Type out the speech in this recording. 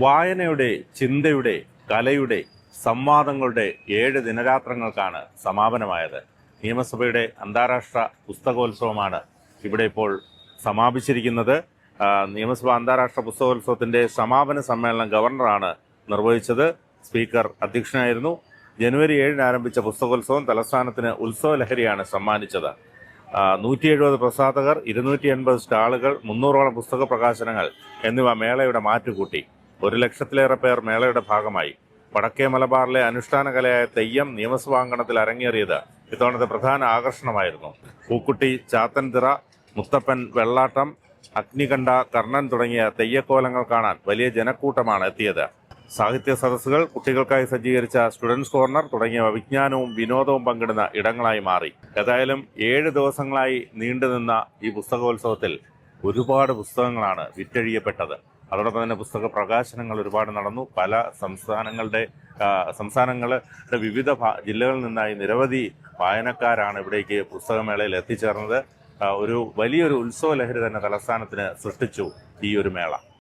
വായനയുടെ, ചിന്തയുടെ, കലയുടെ, സംവാദങ്ങളുടെ 7 ദിനരാത്രങ്ങൾക്കാണ് സമാപനമായത്. നിയമസഭയുടെ അന്താരാഷ്ട്ര പുസ്തകോത്സവമാണ് ഇവിടെ ഇപ്പോൾ സമാപിച്ചിരിക്കുന്നത്. നിയമസഭ അന്താരാഷ്ട്ര പുസ്തകോത്സവത്തിന്റെ സമാപന സമ്മേളനം ഗവർണറാണ് നിർവഹിച്ചത്. സ്പീക്കർ അധ്യക്ഷനായിരുന്നു. ജനുവരി 7-ന് ആരംഭിച്ച പുസ്തകോത്സവം തലസ്ഥാനത്തിന് ഉത്സവ ലഹരിയാണ് സമ്മാനിച്ചത്. 170 പ്രസാധകർ, 280 സ്റ്റാളുകൾ, 300ഓളം പുസ്തക പ്രകാശനങ്ങൾ എന്നിവ മേളയുടെ മാറ്റുകൂട്ടി. 1 ലക്ഷത്തിലേറെ പേർ മേളയുടെ ഭാഗമായി. വടക്കേ മലബാറിലെ അനുഷ്ഠാന കലയായ തെയ്യം നിയമസഭാങ്കണത്തിൽ അരങ്ങേറിയത് ഇത്തവണത്തെ പ്രധാന ആകർഷണമായിരുന്നു. പൂക്കുട്ടി, ചാത്തൻതിറ, മുത്തപ്പൻ, വെള്ളാട്ടം, അഗ്നികണ്ഠ, കർണൻ തുടങ്ങിയ തെയ്യക്കോലങ്ങൾ കാണാൻ വലിയ ജനക്കൂട്ടമാണ് എത്തിയത്. സാഹിത്യ സദസ്സുകൾ, കുട്ടികൾക്കായി സജ്ജീകരിച്ച സ്റ്റുഡൻസ് കോർണർ തുടങ്ങിയവ വിജ്ഞാനവും വിനോദവും പങ്കിടുന്ന ഇടങ്ങളായി മാറി. ഏതായാലും 7 ദിവസങ്ങളായി നീണ്ടുനിന്ന ഈ പുസ്തകോത്സവത്തിൽ ഒരുപാട് പുസ്തകങ്ങളാണ് വിറ്റഴിയപ്പെട്ടത്. അതോടൊപ്പം തന്നെ പുസ്തക പ്രകാശനങ്ങൾ ഒരുപാട് നടന്നു. പല സംസ്ഥാനങ്ങളുടെ വിവിധ ജില്ലകളിൽ നിന്നായി നിരവധി വായനക്കാരാണ് ഇവിടേക്ക് പുസ്തകമേളയിൽ എത്തിച്ചേർന്നത്. വലിയൊരു ഉത്സവ ലഹരി തന്നെ തലസ്ഥാനത്തിന് സൃഷ്ടിച്ചു ഈ ഒരു മേള.